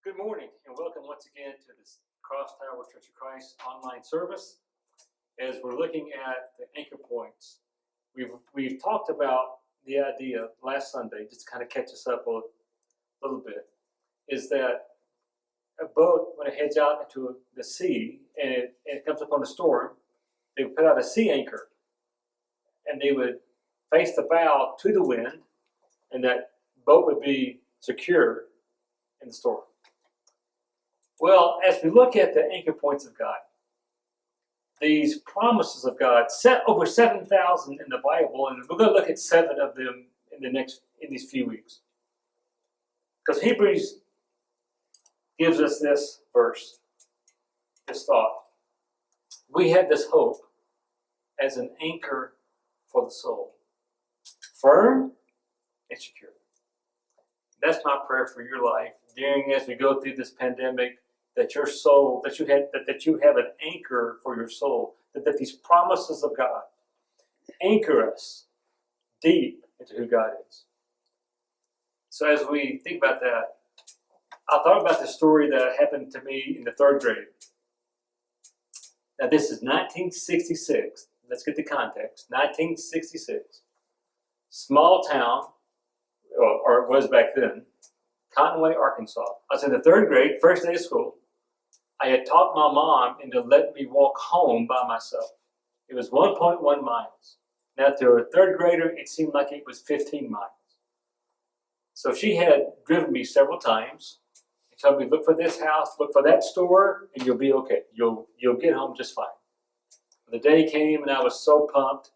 Good morning and welcome once again to this Cross Tower Church of Christ online service. As we're looking at the anchor points, we've talked about the idea last Sunday, just to kind of catch us up a little bit, is that a boat, when it heads out into the sea and it comes upon a storm, they would put out a sea anchor and they would face the bow to the wind, and that boat would be secure in the storm. Well, as we look at the anchor points of God, these promises of God, set over 7,000 in the Bible, and we're going to look at 7 of them in these few weeks. Because Hebrews gives us this verse, this thought. We have this hope as an anchor for the soul, firm and secure. That's my prayer for your life as we go through this pandemic, that your soul, that you have an anchor for your soul, that these promises of God anchor us deep into who God is. So as we think about that, I thought about the story that happened to me in the 3rd grade. Now this is 1966. Let's get the context. 1966. Small town, or it was back then, Conway, Arkansas. I was in the 3rd grade, first day of school. I had talked my mom into letting me walk home by myself. It was 1.1 miles. Now to a 3rd grader, it seemed like it was 15 miles. So she had driven me several times and told me, look for this house, look for that store, and you'll be okay. You'll get home just fine. The day came and I was so pumped.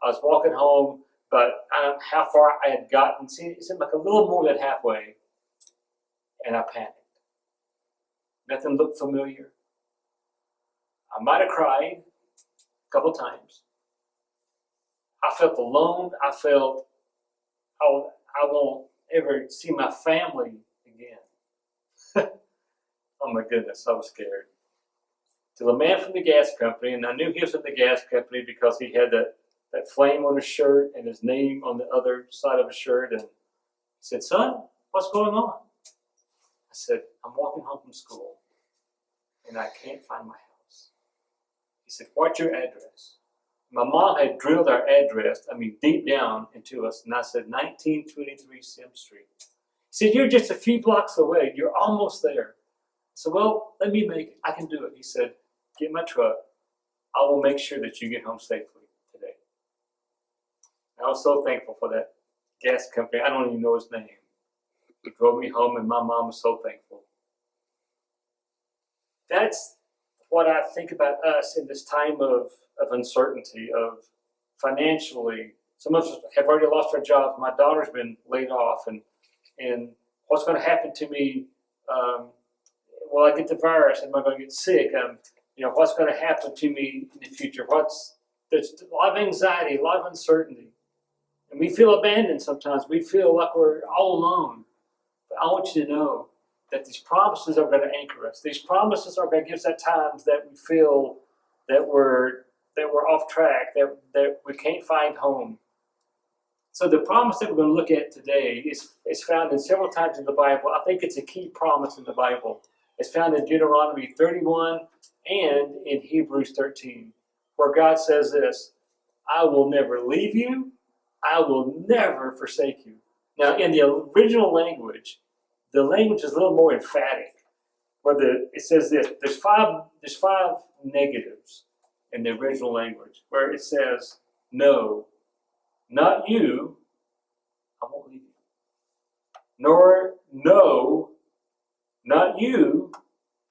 I was walking home, but I don't know how far I had gotten. It seemed like a little more than halfway, and I panicked. Nothing looked familiar. I might have cried a couple times. I felt alone. I felt I won't ever see my family again. Oh my goodness, I was scared. Till a man from the gas company, and I knew he was from the gas company because he had that flame on his shirt and his name on the other side of his shirt, and he said, son, what's going on? I said, I'm walking home from school and I can't find my house. He said, what's your address? My mom had drilled our address, deep down into us, and I said, 1923 Sims Street. He said, you're just a few blocks away. You're almost there. I said, well, let me make it. I can do it. He said, get my truck. I will make sure that you get home safely today. I was so thankful for that gas company. I don't even know his name. He drove me home, and my mom was so thankful. That's what I think about us in this time of uncertainty, of financially. Some of us have already lost our jobs. My daughter's been laid off, and what's going to happen to me? Will I get the virus? Am I going to get sick? What's going to happen to me in the future? There's a lot of anxiety, a lot of uncertainty. And we feel abandoned sometimes. We feel like we're all alone. But I want you to know that these promises are going to anchor us. These promises are going to give us at times that we feel that we're off track, that we can't find home. So the promise that we're going to look at today is found in several times in the Bible. I think it's a key promise in the Bible. It's found in Deuteronomy 31 and in Hebrews 13, where God says this, I will never leave you. I will never forsake you. Now, in the original language, the language is a little more emphatic. It says this, there's five negatives in the original language, where it says, no, not you, I won't leave you. Nor, no, not you,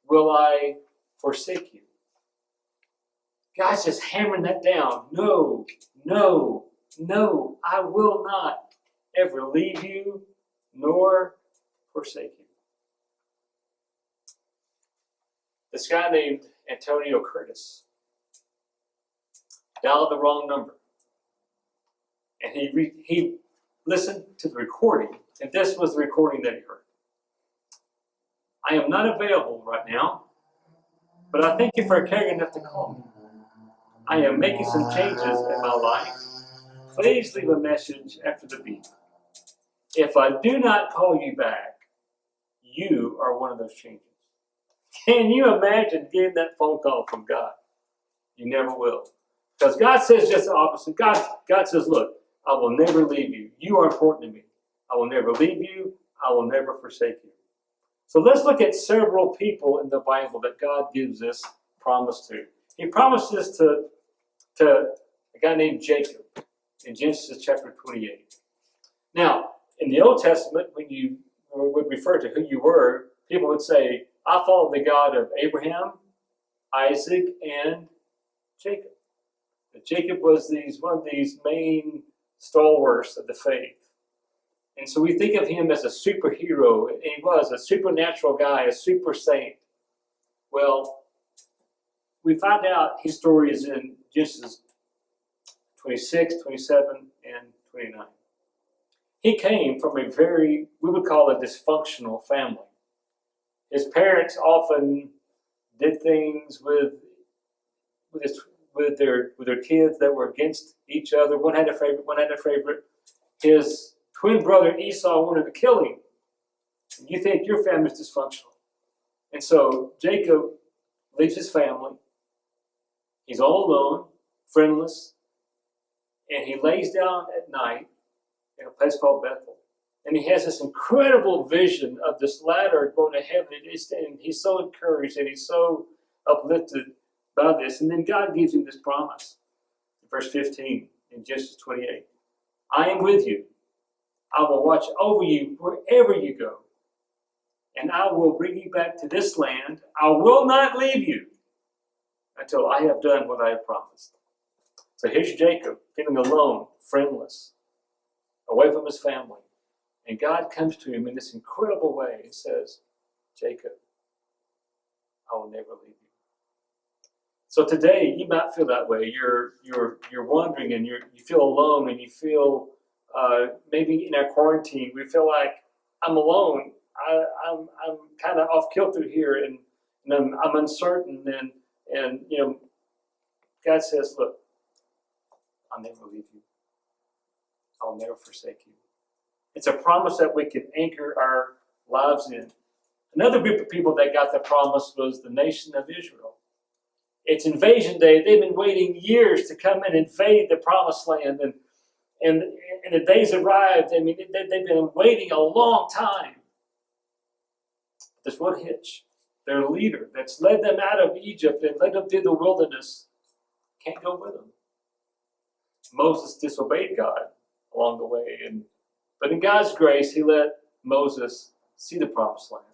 will I forsake you. God's just hammering that down. No, no, no, I will not ever leave you nor forsake you. This guy named Antonio Curtis dialed the wrong number. And he listened to the recording, and this was the recording that he heard. I am not available right now, but I thank you for caring enough to call me. I am making some changes in my life. Please leave a message after the beep. If I do not call you back, you are one of those changes. Can you imagine getting that phone call from God? You never will. Because God says just the opposite. God says, look, I will never leave you. You are important to me. I will never leave you. I will never forsake you. So let's look at several people in the Bible that God gives this promise to. He promises to a guy named Jacob in Genesis chapter 28. Now, in the Old Testament, when you would refer to who you were, people would say, I follow the God of Abraham, Isaac, and Jacob. Jacob was one of these main stalwarts of the faith. And so we think of him as a superhero, and he was a supernatural guy, a super saint. Well, we find out his story is in Genesis 26, 27, and 29. He came from a we would call a dysfunctional family. His parents often did things with their kids that were against each other. One had a favorite. His twin brother Esau wanted to kill him. And you think your family's dysfunctional. And so Jacob leaves his family. He's all alone, friendless, and he lays down at night in a place called Bethel. And he has this incredible vision of this ladder going to heaven. And he's so encouraged and he's so uplifted by this. And then God gives him this promise. Verse 15 in Genesis 28. I am with you. I will watch over you wherever you go. And I will bring you back to this land. I will not leave you until I have done what I have promised. So here's Jacob, feeling alone, friendless, away from his family. And God comes to him in this incredible way and says, Jacob, I will never leave you. So today you might feel that way. You're wandering and you feel alone and you feel maybe in our quarantine we feel like I'm alone. I'm kind of off kilter here and I'm uncertain and God says, look, I'll never leave you. I'll never forsake you. It's a promise that we can anchor our lives in. Another group of people that got the promise was the nation of Israel. It's invasion day. They've been waiting years to come and invade the promised land. And the days arrived. I mean, they've been waiting a long time. There's one hitch. Their leader that's led them out of Egypt and led them through the wilderness can't go with them. Moses disobeyed God along the way. But in God's grace, he let Moses see the promised land.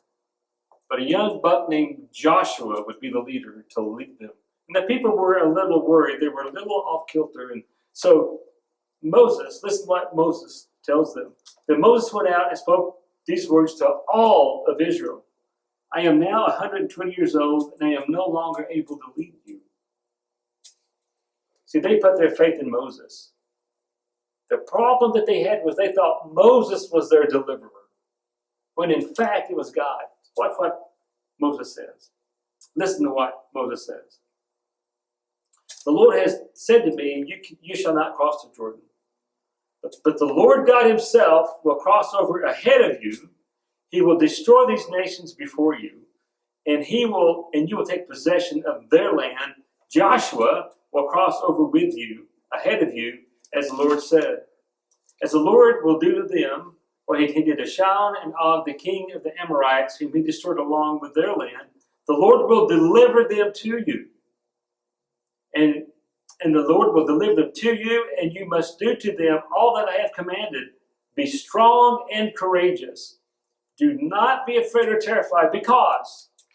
But a young buck named Joshua would be the leader to lead them. And the people were a little worried. They were a little off kilter. And so Moses, listen to what Moses tells them. Then Moses went out and spoke these words to all of Israel. I am now 120 years old, and I am no longer able to lead you. See, they put their faith in Moses. The problem that they had was they thought Moses was their deliverer, when in fact it was God. Watch what Moses says. Listen to what Moses says. The Lord has said to me, you shall not cross the Jordan. But the Lord God himself will cross over ahead of you. He will destroy these nations before you, and you will take possession of their land. Joshua will cross over with you, ahead of you, as the Lord said. As the Lord will do to them what he did to Sihon and Og, the king of the Amorites, whom he destroyed along with their land, the Lord will deliver them to you. And the Lord will deliver them to you, and you must do to them all that I have commanded. Be strong and courageous. Do not be afraid or terrified,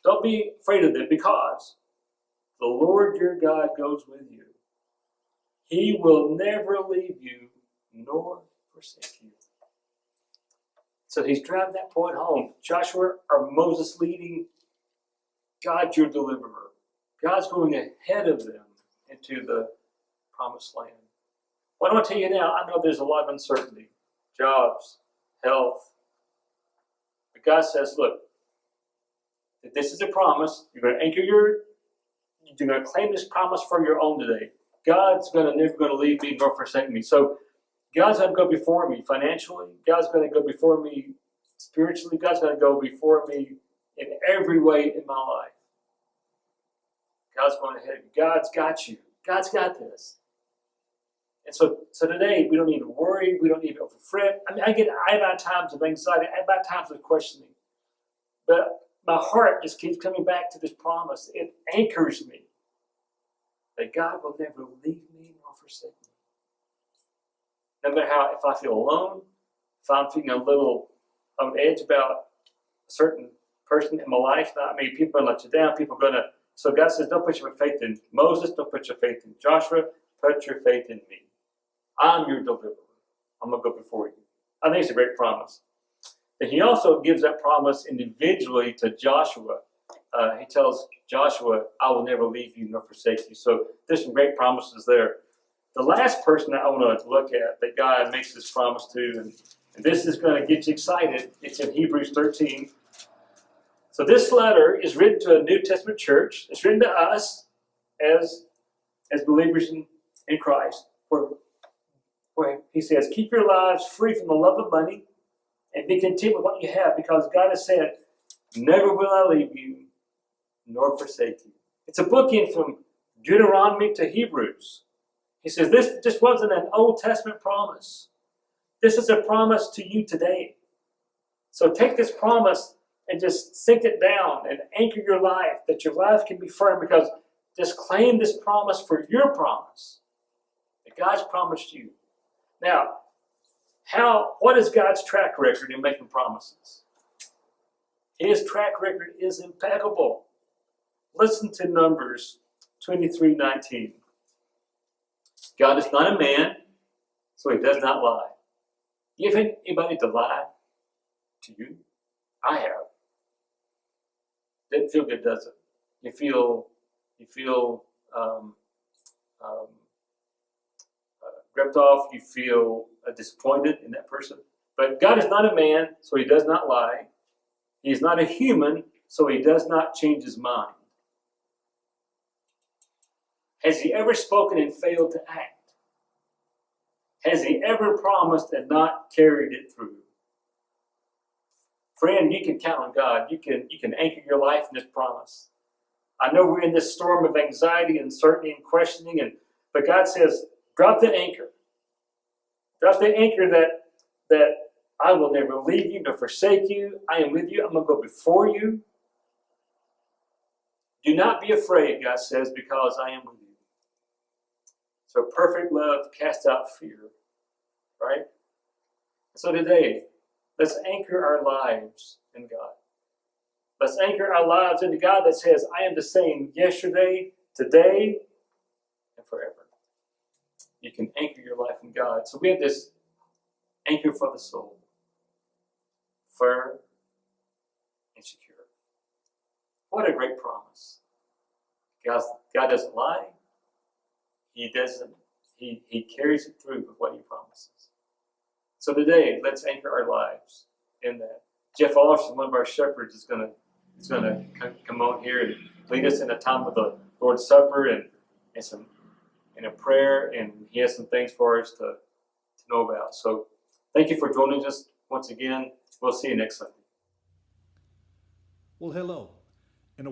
don't be afraid of them, because the Lord your God goes with you. He will never leave you nor forsake you. So he's driving that point home. Joshua or Moses leading, God your deliverer. God's going ahead of them into the promised land. What I want to tell you now, I know there's a lot of uncertainty. Jobs, health. But God says, look, this is a promise. You're going to claim this promise for your own today. God's never going to leave me nor forsake me. So God's going to go before me financially. God's going to go before me Spiritually, God's going to go before me in every way in my life. God's going ahead of you. God's got you. God's got this. And so today, we don't need to worry. We don't need to fret. I mean, I have times of anxiety. I have times of questioning. But my heart just keeps coming back to this promise. It anchors me that God will never leave me nor forsake me. No matter how, if I feel alone, if I'm feeling a little on edge about a certain person in my life, I mean, people are going to let you down. People are going to. So God says, don't put your faith in Moses. Don't put your faith in Joshua. Put your faith in me. I'm your deliverer. I'm going to go before you. I think it's a great promise. And he also gives that promise individually to Joshua. He tells Joshua, I will never leave you nor forsake you. So there's some great promises there. The last person that I want to look at that God makes this promise to, and this is going to get you excited, it's in Hebrews 13. So this letter is written to a New Testament church. It's written to us as believers in Christ, where he says, keep your lives free from the love of money and be content with what you have, because God has said, never will I leave you nor forsake you. It's a bookend from Deuteronomy to Hebrews. He says this just wasn't an Old Testament promise. This is a promise to you today. So take this promise and just sink it down and anchor your life, that your life can be firm, because just claim this promise for your promise that God's promised you. Now, what is God's track record in making promises? His track record is impeccable. Listen to Numbers 23:19. God is not a man, so he does not lie. You ever had anybody to lie to you? I have. Doesn't feel good, does it? You feel ripped off. You feel disappointed in that person. But God is not a man, so he does not lie. He is not a human, so he does not change his mind. Has he ever spoken and failed to act? Has he ever promised and not carried it through? Friend, you can count on God. You can anchor your life in this promise. I know we're in this storm of anxiety, uncertainty, and questioning, but God says, drop the anchor. Drop the anchor that I will never leave you nor forsake you. I am with you. I'm going to go before you. Do not be afraid, God says, because I am with you. So perfect love casts out fear, right? So today, let's anchor our lives in God. Let's anchor our lives into God that says, I am the same yesterday, today, and forever. You can anchor your life in God. So we have this anchor for the soul. Firm and secure. What a great promise. God doesn't lie. He carries it through with what he promises. So today, let's anchor our lives in that. Jeff Ollerson, one of our shepherds, is going to come on here and lead us in a time of the Lord's Supper and a prayer, and he has some things for us to know about. So thank you for joining us once again. We'll see you next Sunday. Well, hello.